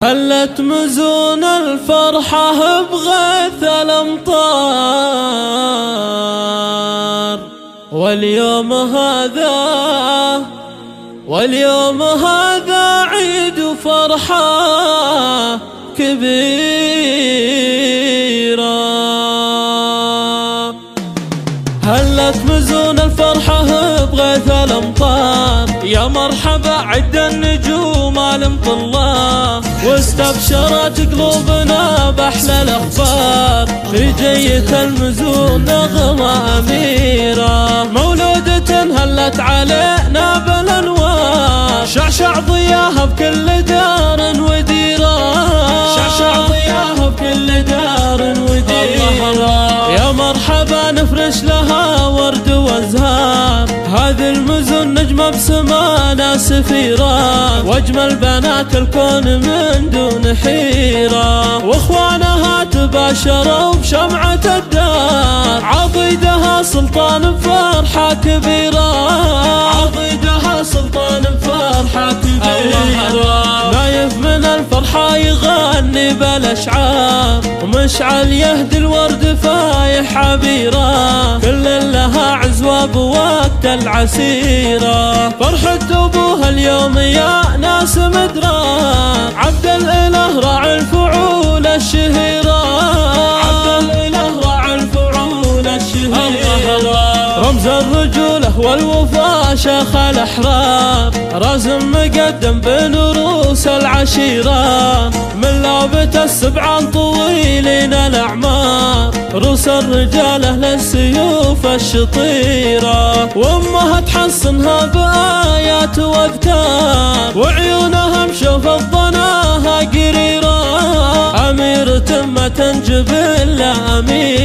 هلت مزون الفرحة بغيث الأمطار، واليوم هذا عيد وفرحة كبيرة. هلت مزون الفرحة بغيث الأمطار، يا مرحبا عد النجوم المطلة، واستبشرت قلوبنا بأحلى الأخبار، في جية المزون نغمة أميرة، مولودة هلت علينا بالأنوار، شعشع ضياها بكل دار وديرة، شعشع ضياها بكل دار وديرة. يا مرحبا نفرش لها ورد وازهار، هذه المزون نجمة بسمانا سفيرة، واجمل بنات الكون من دون حيرة، واخوانها تباشروا بشمعة الدار، عضيدها سلطان بفرحة كبيرة، عضيدها سلطان بفرحة كبيرة. نايف من الفرحة يغني بالاشعار، ومشعل يهدي الورد فايح عبيرة، كل لها عزوة بوقت العسيرة، فرحة ابوها اليوم يا ناس مدران، عبد الاله راعي الفعول الشهيرة، عبد الاله راعي الفعول الشهيرة، رمز الرجولة والوفا شيخ الأحرار، رازم مقدم بين رؤوس العشيرة، من لابة السبعان طويلين الأعمار، رؤوس الرجال أهل السيوف الشطيرة، وأمها تحصنها بآيات وأذكار، وعيونها مشوف الضناها قريرة، أميرة ما تنجب إلا أمير.